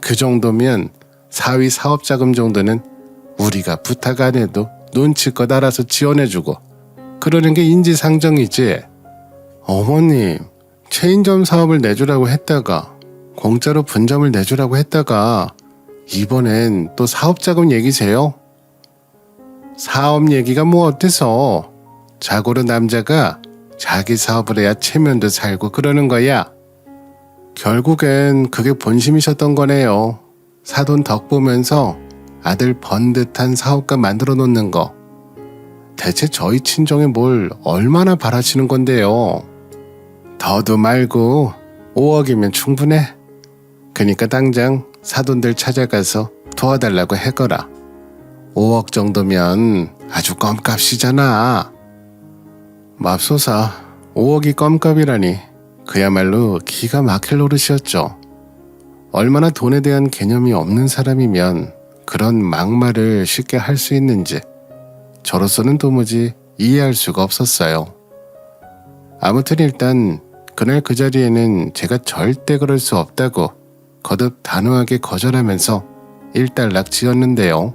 그 정도면 사위 사업자금 정도는 우리가 부탁 안 해도 눈치껏 알아서 지원해주고 그러는 게 인지상정이지. 어머님, 체인점 사업을 내주라고 했다가 공짜로 분점을 내주라고 했다가 이번엔 또 사업자금 얘기세요? 사업 얘기가 뭐 어때서? 자고로 남자가 자기 사업을 해야 체면도 살고 그러는 거야. 결국엔 그게 본심이셨던 거네요. 사돈 덕 보면서 아들 번듯한 사업가 만들어 놓는 거. 대체 저희 친정에 뭘 얼마나 바라시는 건데요. 더도 말고 5억이면 충분해. 그니까 당장 사돈들 찾아가서 도와달라고 해거라. 5억 정도면 아주 껌값이잖아. 맙소사 5억이 껌값이라니 그야말로 기가 막힐 노릇이었죠. 얼마나 돈에 대한 개념이 없는 사람이면 그런 막말을 쉽게 할 수 있는지 저로서는 도무지 이해할 수가 없었어요. 아무튼 일단 그날 그 자리에는 제가 절대 그럴 수 없다고 거듭 단호하게 거절하면서 일단락 지었는데요.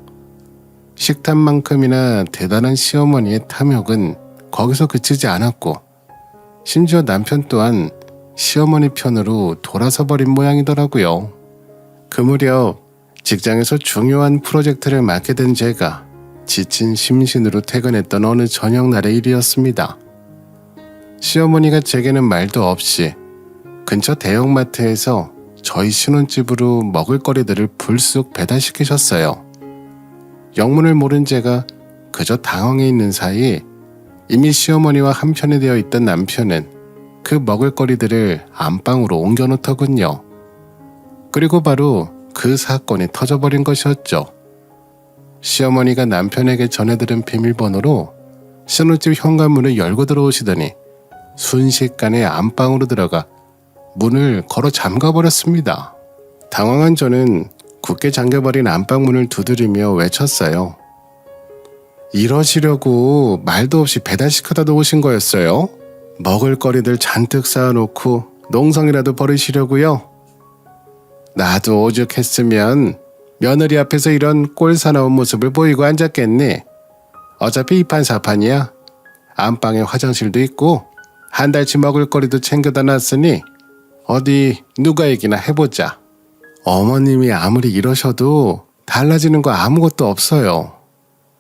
식탐만큼이나 대단한 시어머니의 탐욕은 거기서 그치지 않았고 심지어 남편 또한 시어머니 편으로 돌아서 버린 모양이더라고요. 그 무렵 직장에서 중요한 프로젝트를 맡게 된 제가 지친 심신으로 퇴근했던 어느 저녁날의 일이었습니다. 시어머니가 제게는 말도 없이 근처 대형마트에서 저희 신혼집으로 먹을거리들을 불쑥 배달시키셨어요. 영문을 모른 제가 그저 당황해 있는 사이 이미 시어머니와 한편이 되어 있던 남편은 그 먹을거리들을 안방으로 옮겨놓더군요. 그리고 바로 그 사건이 터져버린 것이었죠. 시어머니가 남편에게 전해들은 비밀번호로 신혼집 현관문을 열고 들어오시더니 순식간에 안방으로 들어가 문을 걸어 잠가버렸습니다. 당황한 저는 굳게 잠겨버린 안방문을 두드리며 외쳤어요. 이러시려고 말도 없이 배달시켜다 놓으신 거였어요? 먹을거리들 잔뜩 쌓아놓고 농성이라도 버리시려고요? 나도 오죽했으면 며느리 앞에서 이런 꼴사나운 모습을 보이고 앉았겠니? 어차피 이판사판이야. 안방에 화장실도 있고 한 달치 먹을거리도 챙겨다 놨으니 어디 누가 얘기나 해보자. 어머님이 아무리 이러셔도 달라지는 거 아무것도 없어요.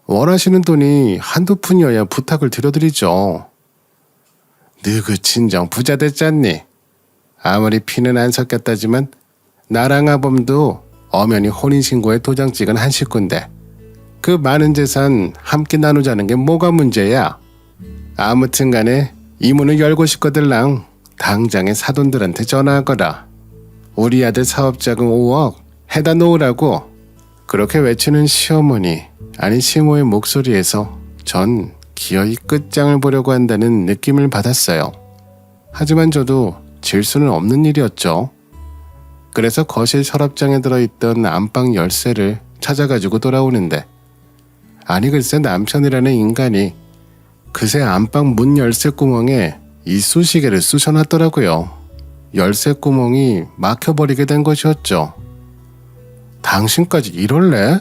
원하시는 돈이 한두 푼이어야 부탁을 드려드리죠. 너그 친정 부자 됐잖니. 아무리 피는 안 섞였다지만 나랑 아범도 엄연히 혼인신고에 도장 찍은 한 식구인데 그 많은 재산 함께 나누자는 게 뭐가 문제야. 아무튼 간에 이 문을 열고 싶거들랑 당장에 사돈들한테 전화하거라. 우리 아들 사업자금 5억 해다 놓으라고. 그렇게 외치는 시어머니 아니 시모의 목소리에서 전 기어이 끝장을 보려고 한다는 느낌을 받았어요. 하지만 저도 질 수는 없는 일이었죠. 그래서 거실 서랍장에 들어있던 안방 열쇠를 찾아가지고 돌아오는데 아니 글쎄 남편이라는 인간이 그새 안방 문 열쇠 구멍에 이쑤시개를 쑤셔놨더라고요. 열쇠 구멍이 막혀버리게 된 것이었죠. 당신까지 이럴래?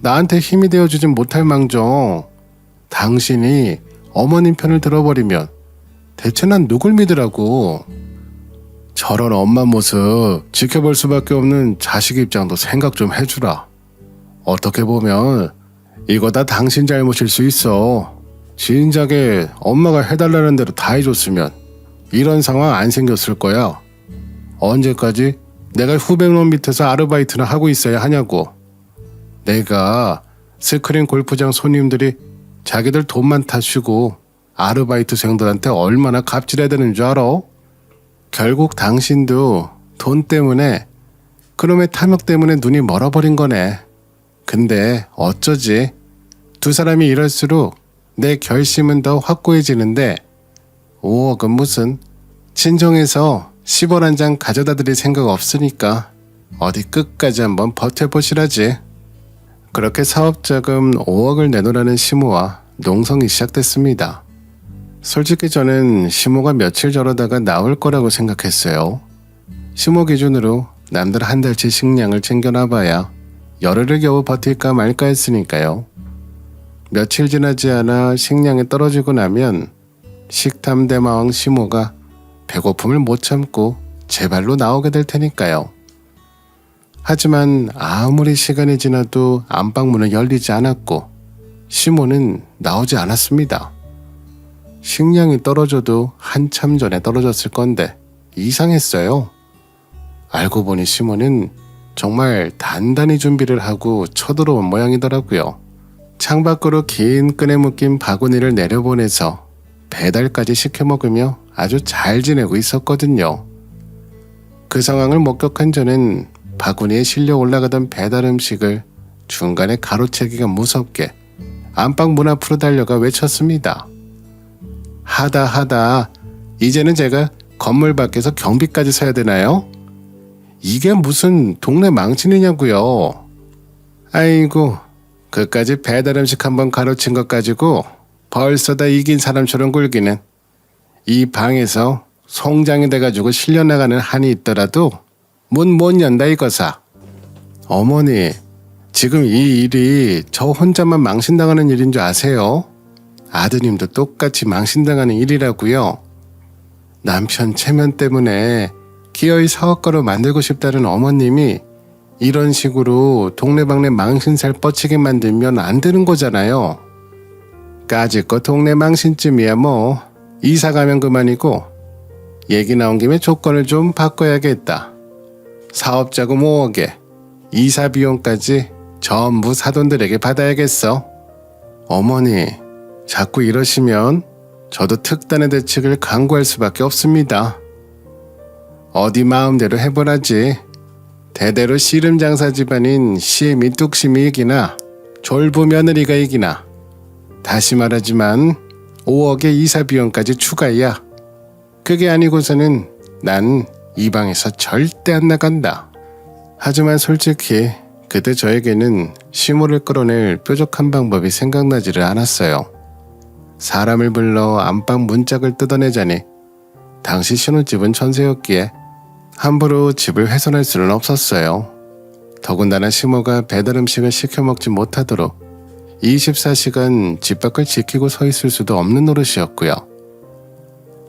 나한테 힘이 되어주진 못할 망정 당신이 어머님 편을 들어버리면 대체 난 누굴 믿으라고. 저런 엄마 모습 지켜볼 수밖에 없는 자식 입장도 생각 좀 해주라. 어떻게 보면 이거 다 당신 잘못일 수 있어. 진작에 엄마가 해달라는 대로 다 해줬으면 이런 상황 안 생겼을 거야. 언제까지 내가 후배놈 밑에서 아르바이트나 하고 있어야 하냐고. 내가 스크린 골프장 손님들이 자기들 돈만 타시고 아르바이트생들한테 얼마나 갑질해야 되는 줄 알아? 결국 당신도 돈 때문에 그놈의 탐욕 때문에 눈이 멀어버린 거네. 근데 어쩌지? 두 사람이 이럴수록 내 결심은 더 확고해지는데 5억은 무슨 친정에서 10원 한 장 가져다 드릴 생각 없으니까 어디 끝까지 한번 버텨보시라지. 그렇게 사업자금 5억을 내놓으라는 시모와 농성이 시작됐습니다. 솔직히 저는 시모가 며칠 저러다가 나올 거라고 생각했어요. 시모 기준으로 남들 한 달치 식량을 챙겨놔봐야 열흘을 겨우 버틸까 말까 했으니까요. 며칠 지나지 않아 식량이 떨어지고 나면 식탐 대마왕 시모가 배고픔을 못 참고 제 발로 나오게 될 테니까요. 하지만 아무리 시간이 지나도 안방문은 열리지 않았고 시모는 나오지 않았습니다. 식량이 떨어져도 한참 전에 떨어졌을 건데 이상했어요. 알고 보니 시모는 정말 단단히 준비를 하고 쳐들어온 모양이더라고요. 창밖으로 긴 끈에 묶인 바구니를 내려보내서 배달까지 시켜 먹으며 아주 잘 지내고 있었거든요. 그 상황을 목격한 저는 바구니에 실려 올라가던 배달 음식을 중간에 가로채기가 무섭게 안방 문 앞으로 달려가 외쳤습니다. 하다 이제는 제가 건물 밖에서 경비까지 서야 되나요? 이게 무슨 동네 망신이냐고요. 아이고, 그까지 배달 음식 한번 가로챈 것 가지고 벌써 다 이긴 사람처럼 굴기는. 이 방에서 송장이 돼가지고 실려나가는 한이 있더라도 문 못 연다 이거사. 어머니, 지금 이 일이 저 혼자만 망신당하는 일인 줄 아세요? 아드님도 똑같이 망신당하는 일이라고요. 남편 체면 때문에 기어이 사업가로 만들고 싶다는 어머님이 이런 식으로 동네방네 망신살 뻗치게 만들면 안 되는 거잖아요. 까짓거 동네 망신쯤이야 뭐. 이사 가면 그만이고 얘기 나온 김에 조건을 좀 바꿔야겠다. 사업자금 5억에 이사 비용까지 전부 사돈들에게 받아야겠어. 어머니, 자꾸 이러시면 저도 특단의 대책을 강구할 수밖에 없습니다. 어디 마음대로 해보라지. 대대로 씨름장사 집안인 시엠이 뚝심이 이기나 졸부 며느리가 이기나. 다시 말하지만 5억의 이사 비용까지 추가야. 그게 아니고서는 난 이 방에서 절대 안 나간다. 하지만 솔직히 그때 저에게는 시모를 끌어낼 뾰족한 방법이 생각나지를 않았어요. 사람을 불러 안방 문짝을 뜯어내자니 당시 신혼집은 전세였기에 함부로 집을 훼손할 수는 없었어요. 더군다나 시모가 배달 음식을 시켜 먹지 못하도록 24시간 집 밖을 지키고 서 있을 수도 없는 노릇이었고요.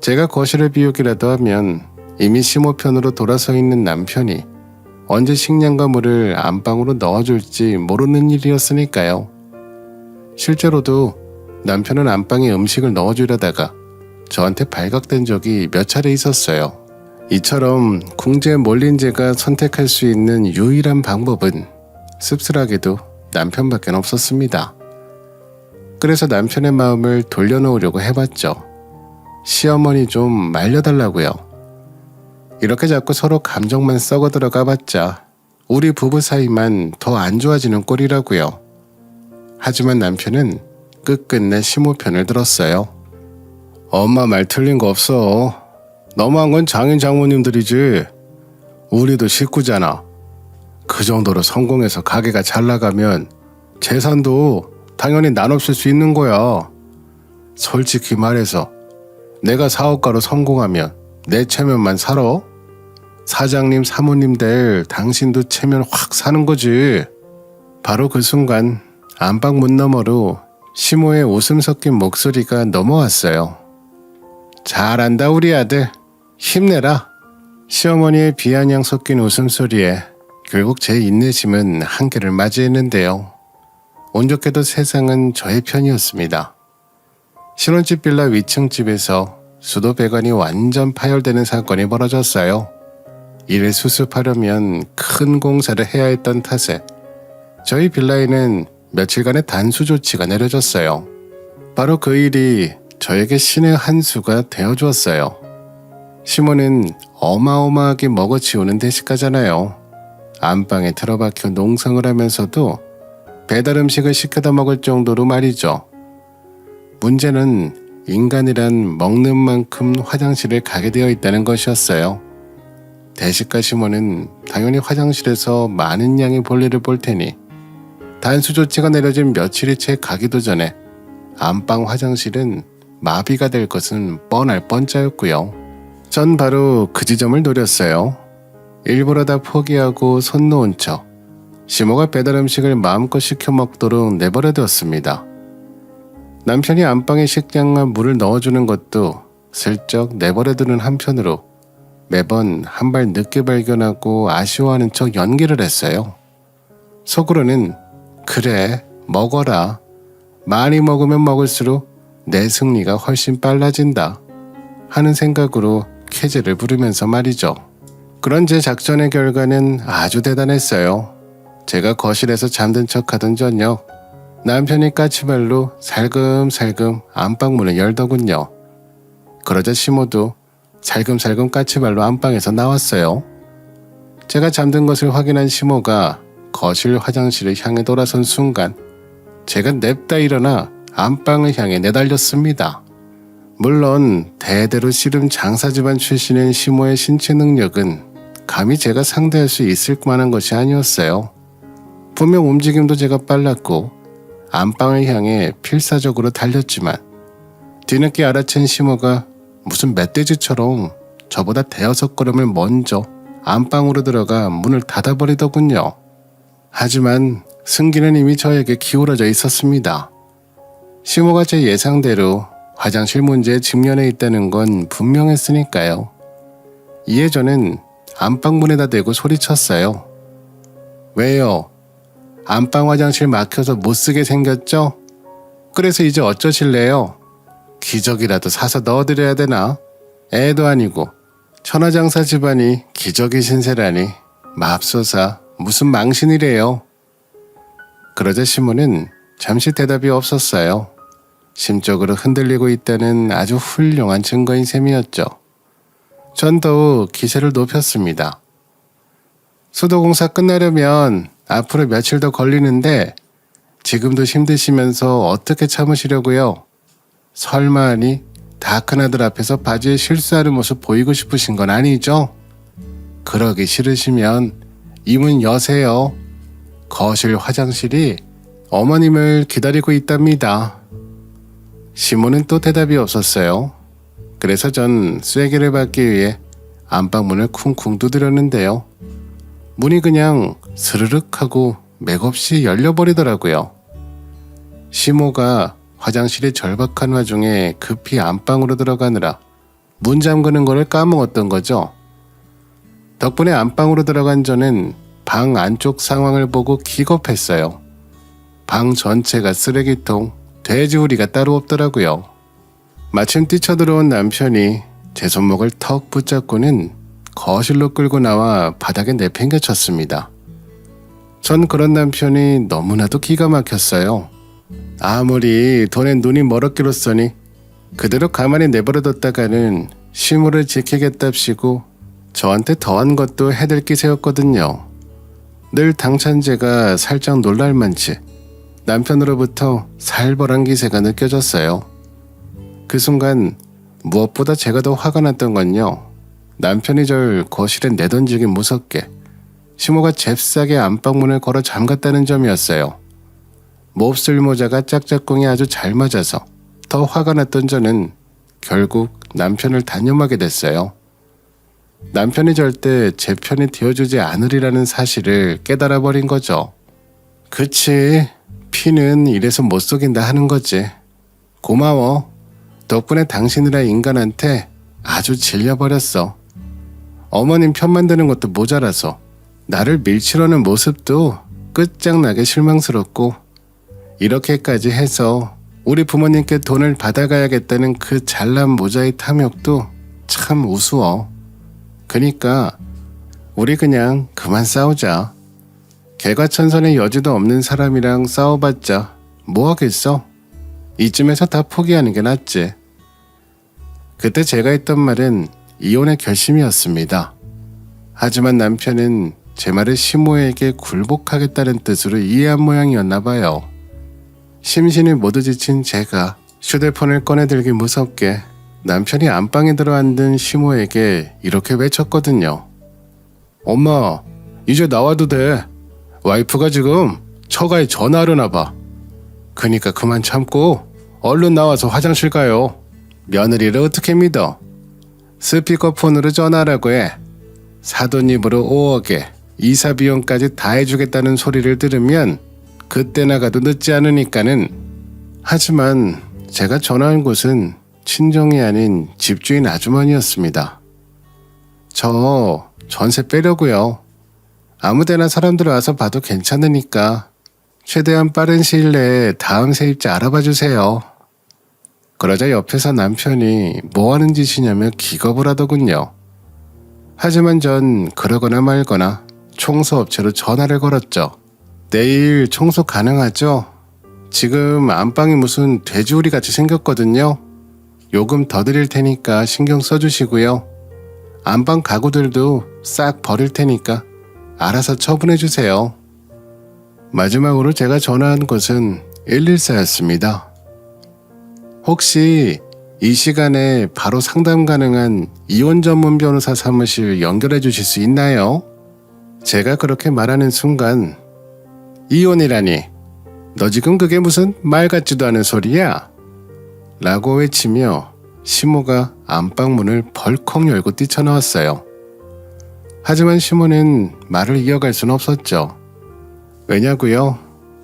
제가 거실을 비우기라도 하면 이미 시모 편으로 돌아서 있는 남편이 언제 식량과 물을 안방으로 넣어줄지 모르는 일이었으니까요. 실제로도 남편은 안방에 음식을 넣어주려다가 저한테 발각된 적이 몇 차례 있었어요. 이처럼 궁지에 몰린 제가 선택할 수 있는 유일한 방법은 씁쓸하게도 남편밖에 없었습니다. 그래서 남편의 마음을 돌려놓으려고 해봤죠. 시어머니 좀 말려달라고요. 이렇게 자꾸 서로 감정만 썩어 들어가봤자 우리 부부 사이만 더 안 좋아지는 꼴이라고요. 하지만 남편은 끝끝내 시모 편을 들었어요. 엄마 말 틀린 거 없어. 너무한 건 장인 장모님들이지. 우리도 식구잖아. 그 정도로 성공해서 가게가 잘 나가면 재산도 당연히 나눠줄 수 있는 거야. 솔직히 말해서 내가 사업가로 성공하면 내 체면만 살아? 사장님, 사모님들 당신도 체면 확 사는 거지. 바로 그 순간 안방 문 너머로 시모의 웃음 섞인 목소리가 넘어왔어요. 잘한다 우리 아들. 힘내라. 시어머니의 비아냥 섞인 웃음소리에 결국 제 인내심은 한계를 맞이했는데요. 운 좋게도 세상은 저의 편이었습니다. 신혼집 빌라 위층 집에서 수도 배관이 완전 파열되는 사건이 벌어졌어요. 이를 수습하려면 큰 공사를 해야 했던 탓에 저희 빌라에는 며칠간의 단수 조치가 내려졌어요. 바로 그 일이 저에게 신의 한 수가 되어주었어요. 시모는 어마어마하게 먹어치우는 대식가잖아요. 안방에 틀어박혀 농성을 하면서도 배달 음식을 시켜다 먹을 정도로 말이죠. 문제는 인간이란 먹는 만큼 화장실을 가게 되어 있다는 것이었어요. 대식가 시모는 당연히 화장실에서 많은 양의 볼일을 볼 테니 단수 조치가 내려진 며칠이 채 가기도 전에 안방 화장실은 마비가 될 것은 뻔할 뻔짜였고요. 전 바로 그 지점을 노렸어요. 일부러 다 포기하고 손 놓은 척 시모가 배달 음식을 마음껏 시켜 먹도록 내버려 두었습니다. 남편이 안방에 식량과 물을 넣어주는 것도 슬쩍 내버려 두는 한편으로 매번 한 발 늦게 발견하고 아쉬워하는 척 연기를 했어요. 속으로는 그래 먹어라. 많이 먹으면 먹을수록 내 승리가 훨씬 빨라진다 하는 생각으로 쾌재를 부르면서 말이죠. 그런 제 작전의 결과는 아주 대단했어요. 제가 거실에서 잠든 척하던 저녁 남편이 까치발로 살금살금 안방문을 열더군요. 그러자 시모도 살금살금 까치발로 안방에서 나왔어요. 제가 잠든 것을 확인한 시모가 거실 화장실을 향해 돌아선 순간 제가 냅다 일어나 안방을 향해 내달렸습니다. 물론 대대로 씨름 장사 집안 출신인 시모의 신체 능력은 감히 제가 상대할 수 있을 만한 것이 아니었어요. 분명 움직임도 제가 빨랐고 안방을 향해 필사적으로 달렸지만 뒤늦게 알아챈 시모가 무슨 멧돼지처럼 저보다 대여섯 걸음을 먼저 안방으로 들어가 문을 닫아버리더군요. 하지만 승기는 이미 저에게 기울어져 있었습니다. 시모가 제 예상대로 화장실 문제에 직면해 있다는 건 분명했으니까요. 이에 저는 안방문에다 대고 소리쳤어요. 왜요? 안방 화장실 막혀서 못쓰게 생겼죠? 그래서 이제 어쩌실래요? 기저귀라도 사서 넣어드려야 되나? 애도 아니고 천하장사 집안이 기저귀 신세라니 맙소사 무슨 망신이래요. 그러자 시모는 잠시 대답이 없었어요. 심적으로 흔들리고 있다는 아주 훌륭한 증거인 셈이었죠. 전 더욱 기세를 높였습니다. 수도공사 끝나려면 앞으로 며칠 더 걸리는데 지금도 힘드시면서 어떻게 참으시려고요? 설마 하니 다 큰 아들 앞에서 바지에 실수하는 모습 보이고 싶으신 건 아니죠? 그러기 싫으시면 이 문 여세요. 거실 화장실이 어머님을 기다리고 있답니다. 시모는 또 대답이 없었어요. 그래서 전 쐐기를 받기 위해 안방문을 쿵쿵 두드렸는데요. 문이 그냥 스르륵 하고 맥없이 열려버리더라고요. 시모가 화장실이 절박한 와중에 급히 안방으로 들어가느라 문 잠그는 거를 까먹었던 거죠. 덕분에 안방으로 들어간 저는 방 안쪽 상황을 보고 기겁했어요. 방 전체가 쓰레기통, 돼지우리가 따로 없더라고요. 마침 뛰쳐들어온 남편이 제 손목을 턱 붙잡고는 거실로 끌고 나와 바닥에 내팽개쳤습니다. 전 그런 남편이 너무나도 기가 막혔어요. 아무리 돈에 눈이 멀었기로써니 그대로 가만히 내버려뒀다가는 시모를 지키겠답시고 저한테 더한 것도 해댈 기세였거든요. 늘 당찬 제가 살짝 놀랄만치 남편으로부터 살벌한 기세가 느껴졌어요. 그 순간 무엇보다 제가 더 화가 났던 건요. 남편이 절 거실에 내던지기 무섭게 시모가 잽싸게 안방문을 걸어 잠갔다는 점이었어요. 몹쓸 모자가 짝짝꿍이 아주 잘 맞아서 더 화가 났던 저는 결국 남편을 단념하게 됐어요. 남편이 절대 제 편이 되어주지 않으리라는 사실을 깨달아버린 거죠. 그치, 피는 이래서 못 속인다 하는 거지. 고마워. 덕분에 당신이라 인간한테 아주 질려버렸어. 어머님 편만 드는 것도 모자라서 나를 밀치려는 모습도 끝장나게 실망스럽고 이렇게까지 해서 우리 부모님께 돈을 받아가야겠다는 그 잘난 모자의 탐욕도 참 우스워. 그니까 우리 그냥 그만 싸우자. 개과천선의 여지도 없는 사람이랑 싸워봤자 뭐 하겠어? 이쯤에서 다 포기하는 게 낫지. 그때 제가 했던 말은 이혼의 결심이었습니다. 하지만 남편은 제 말을 시모에게 굴복하겠다는 뜻으로 이해한 모양이었나 봐요. 심신이 모두 지친 제가 휴대폰을 꺼내들기 무섭게 남편이 안방에 들어앉은 시모에게 이렇게 외쳤거든요. 엄마, 이제 나와도 돼. 와이프가 지금 처가에 전화하려나 봐. 그니까 그만 참고 얼른 나와서 화장실 가요. 며느리를 어떻게 믿어? 스피커폰으로 전화하라고 해. 사돈입으로 5억에 이사 비용까지 다 해주겠다는 소리를 들으면 그때 나가도 늦지 않으니까는. 하지만 제가 전화한 곳은 친정이 아닌 집주인 아주머니였습니다. 저 전세 빼려고요. 아무데나 사람들 와서 봐도 괜찮으니까 최대한 빠른 시일 내에 다음 세입자 알아봐 주세요. 그러자 옆에서 남편이 뭐 하는 짓이냐며 기겁을 하더군요. 하지만 전 그러거나 말거나 청소업체로 전화를 걸었죠. 내일 청소 가능하죠? 지금 안방이 무슨 돼지우리 같이 생겼거든요. 요금 더 드릴 테니까 신경 써주시고요. 안방 가구들도 싹 버릴 테니까 알아서 처분해 주세요. 마지막으로 제가 전화한 곳은 114였습니다. 혹시 이 시간에 바로 상담 가능한 이혼 전문 변호사 사무실 연결해 주실 수 있나요? 제가 그렇게 말하는 순간 이혼이라니 너 지금 그게 무슨 말 같지도 않은 소리야? 라고 외치며 시모가 안방문을 벌컥 열고 뛰쳐나왔어요. 하지만 시모는 말을 이어갈 순 없었죠. 왜냐고요?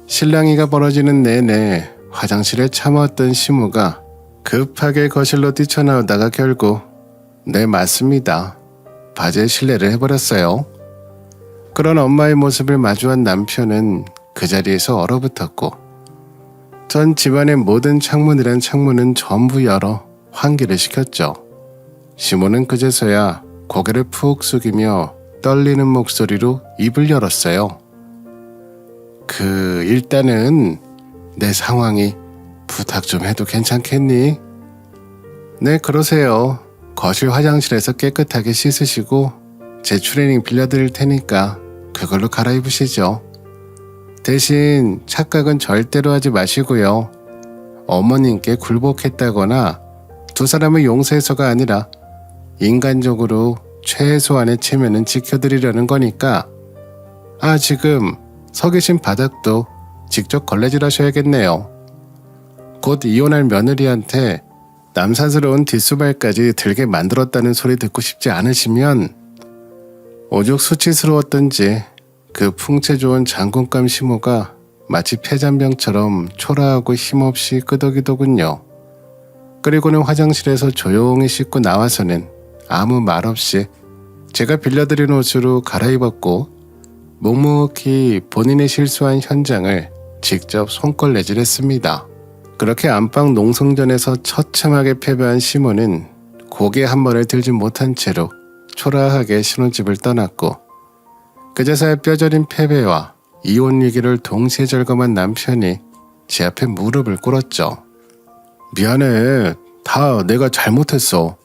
실랑이가 벌어지는 내내 화장실에 참아왔던 시모가 급하게 거실로 뛰쳐나오다가 결국 네 맞습니다. 바지에 실례를 해버렸어요. 그런 엄마의 모습을 마주한 남편은 그 자리에서 얼어붙었고 전 집안의 모든 창문은 전부 열어 환기를 시켰죠. 시모는 그제서야 고개를 푹 숙이며 떨리는 목소리로 입을 열었어요. 일단은 내 상황이 부탁 좀 해도 괜찮겠니? 네, 그러세요. 거실 화장실에서 깨끗하게 씻으시고 제 트레이닝 빌려드릴 테니까 그걸로 갈아입으시죠. 대신 착각은 절대로 하지 마시고요. 어머님께 굴복했다거나 두 사람을 용서해서가 아니라 인간적으로 최소한의 체면은 지켜드리려는 거니까. 지금 서 계신 바닥도 직접 걸레질 하셔야겠네요. 곧 이혼할 며느리한테 남사스러운 뒷수발까지 들게 만들었다는 소리 듣고 싶지 않으시면 오죽 수치스러웠던지 그 풍채 좋은 장군감 시모가 마치 폐잔병처럼 초라하고 힘없이 끄덕이더군요. 그리고는 화장실에서 조용히 씻고 나와서는 아무 말 없이 제가 빌려드린 옷으로 갈아입었고 묵묵히 본인이 실수한 현장을 직접 손걸레질했습니다. 그렇게 안방 농성전에서 처참하게 패배한 시모는 고개 한 번을 들지 못한 채로 초라하게 신혼집을 떠났고 그제서야 뼈저린 패배와 이혼 위기를 동시에 절감한 남편이 제 앞에 무릎을 꿇었죠. 미안해. 다 내가 잘못했어.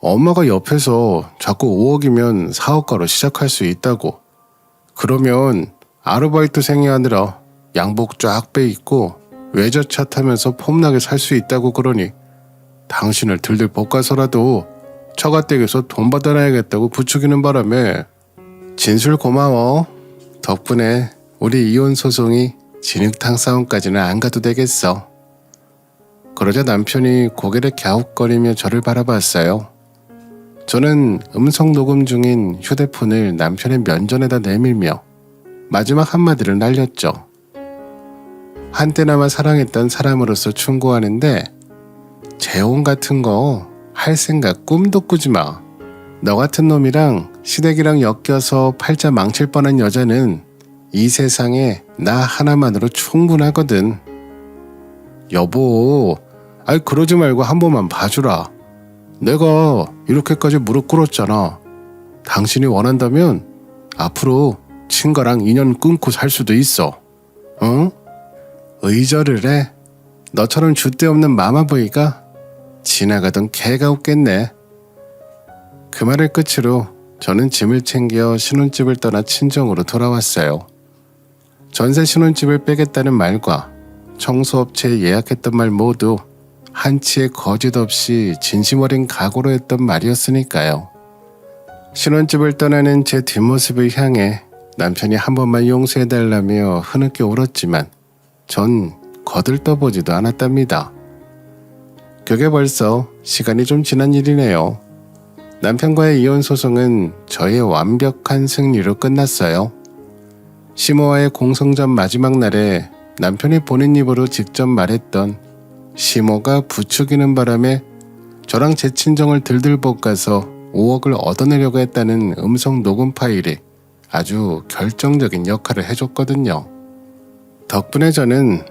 엄마가 옆에서 자꾸 5억이면 사업가로 시작할 수 있다고. 그러면 아르바이트생이 아니라 양복 쫙 빼입고 외제차 타면서 폼나게 살 수 있다고 그러니 당신을 들들 볶아서라도 처가댁에서 돈 받아놔야겠다고 부추기는 바람에. 진술 고마워. 덕분에 우리 이혼 소송이 진흙탕 싸움까지는 안 가도 되겠어. 그러자 남편이 고개를 갸웃거리며 저를 바라봤어요. 저는 음성 녹음 중인 휴대폰을 남편의 면전에다 내밀며 마지막 한마디를 날렸죠. 한때나마 사랑했던 사람으로서 충고하는데 재혼 같은 거 할 생각 꿈도 꾸지 마. 너 같은 놈이랑 시댁이랑 엮여서 팔자 망칠 뻔한 여자는 이 세상에 나 하나만으로 충분하거든. 여보, 그러지 말고 한 번만 봐주라. 내가 이렇게까지 무릎 꿇었잖아. 당신이 원한다면 앞으로 친가랑 인연 끊고 살 수도 있어. 응? 의절을 해. 너처럼 줏대 없는 마마보이가 지나가던 개가 웃겠네. 그 말을 끝으로 저는 짐을 챙겨 신혼집을 떠나 친정으로 돌아왔어요. 전세 신혼집을 빼겠다는 말과 청소업체에 예약했던 말 모두 한치의 거짓 없이 진심 어린 각오로 했던 말이었으니까요. 신혼집을 떠나는 제 뒷모습을 향해 남편이 한 번만 용서해달라며 흐느껴 울었지만 전 거들떠보지도 않았답니다. 그게 벌써 시간이 좀 지난 일이네요. 남편과의 이혼 소송은 저의 완벽한 승리로 끝났어요. 시모와의 공성전 마지막 날에 남편이 본인 입으로 직접 말했던 시모가 부추기는 바람에 저랑 제 친정을 들들 볶아서 5억을 얻어내려고 했다는 음성 녹음 파일이 아주 결정적인 역할을 해줬거든요. 덕분에 저는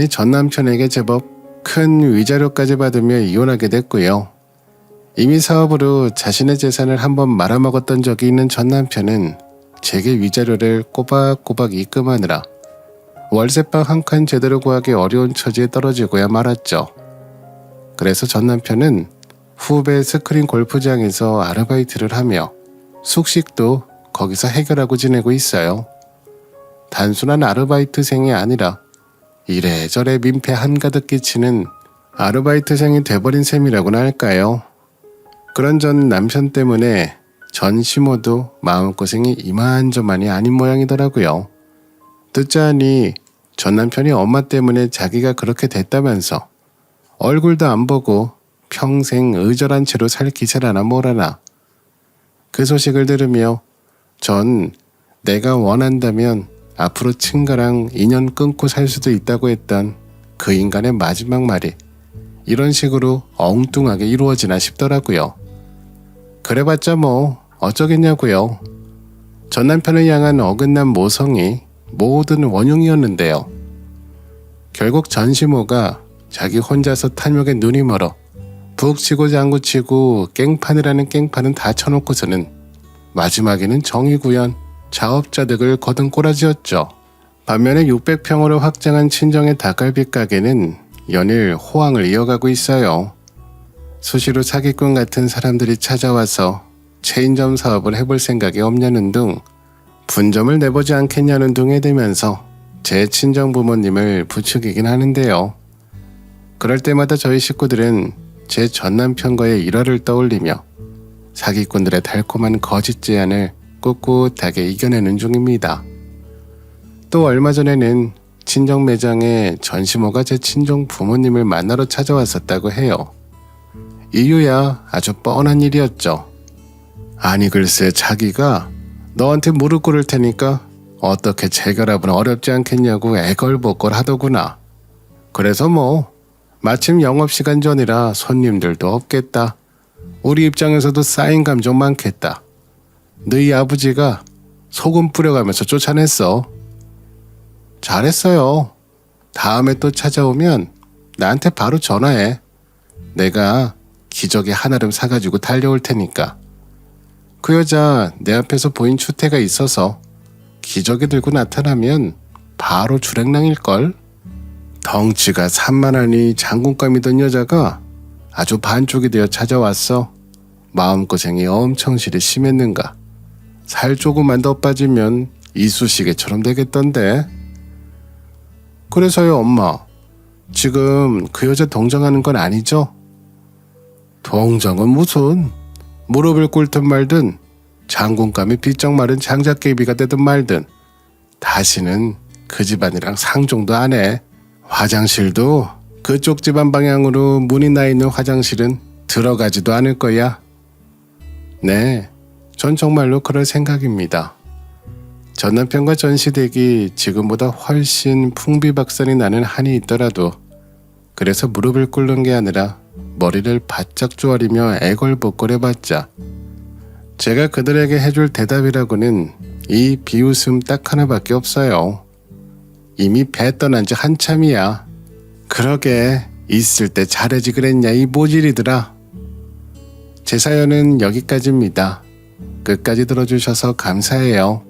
전 남편에게 제법 큰 위자료까지 받으며 이혼하게 됐고요. 이미 사업으로 자신의 재산을 한번 말아먹었던 적이 있는 전 남편은 제게 위자료를 꼬박꼬박 입금하느라 월세방 한 칸 제대로 구하기 어려운 처지에 떨어지고야 말았죠. 그래서 전 남편은 후배 스크린 골프장에서 아르바이트를 하며 숙식도 거기서 해결하고 지내고 있어요. 단순한 아르바이트생이 아니라 이래저래 민폐 한가득 끼치는 아르바이트생이 돼버린 셈이라고나 할까요. 그런 전 남편 때문에 전 시모도 마음고생이 이만저만이 아닌 모양이더라고요. 듣자하니 전 남편이 엄마 때문에 자기가 그렇게 됐다면서 얼굴도 안 보고 평생 의절한 채로 살 기세라나 뭐라나. 그 소식을 들으며 전 내가 원한다면 앞으로 친가랑 인연 끊고 살 수도 있다고 했던 그 인간의 마지막 말이 이런 식으로 엉뚱하게 이루어지나 싶더라고요. 그래봤자 뭐 어쩌겠냐고요. 전 남편을 향한 어긋난 모성이 모든 원흉이었는데요. 결국 전시모가 자기 혼자서 탐욕에 눈이 멀어 북치고 장구치고 깽판이라는 깽판은 다 쳐놓고서는 마지막에는 정의구현, 자업자득을 거둔 꼬라지였죠. 반면에 600평으로 확장한 친정의 닭갈비 가게는 연일 호황을 이어가고 있어요. 수시로 사기꾼 같은 사람들이 찾아와서 체인점 사업을 해볼 생각이 없냐는 둥, 분점을 내보지 않겠냐는 둥에 대면서 제 친정 부모님을 부추기긴 하는데요. 그럴 때마다 저희 식구들은 제 전 남편과의 일화를 떠올리며 사기꾼들의 달콤한 거짓 제안을 꿋꿋하게 이겨내는 중입니다. 또 얼마 전에는 친정 매장에 전시모가 제 친정 부모님을 만나러 찾아왔었다고 해요. 이유야 아주 뻔한 일이었죠. 아니 글쎄 자기가 너한테 무릎 꿇을 테니까 어떻게 재결합은 어렵지 않겠냐고 애걸복걸 하더구나. 그래서 뭐 마침 영업시간 전이라 손님들도 없겠다. 우리 입장에서도 쌓인 감정 많겠다. 너희 아버지가 소금 뿌려가면서 쫓아냈어. 잘했어요. 다음에 또 찾아오면 나한테 바로 전화해. 내가 기저귀 한아름 사가지고 달려올 테니까. 그 여자 내 앞에서 보인 추태가 있어서 기저귀 들고 나타나면 바로 주랭랑일걸. 덩치가 산만하니 장군감이던 여자가 아주 반쪽이 되어 찾아왔어. 마음고생이 엄청 심했는가. 살 조금만 더 빠지면 이쑤시개처럼 되겠던데. 그래서요 엄마, 지금 그 여자 동정하는 건 아니죠? 동정은 무슨, 무릎을 꿇든 말든 장군감이 비쩍 마른 장작개비가 되든 말든 다시는 그 집안이랑 상종도 안 해. 화장실도 그쪽 집안 방향으로 문이 나 있는 화장실은 들어가지도 않을 거야. 네, 전 정말로 그럴 생각입니다. 전 남편과 전시댁이 지금보다 훨씬 풍비박산이 나는 한이 있더라도 그래서 무릎을 꿇는 게 아니라 머리를 바짝 조아리며 애걸복걸해봤자 제가 그들에게 해줄 대답이라고는 이 비웃음 딱 하나밖에 없어요. 이미 배 떠난 지 한참이야. 그러게 있을 때 잘해지 그랬냐 이 모질이들아. 제 사연은 여기까지입니다. 끝까지 들어주셔서 감사해요.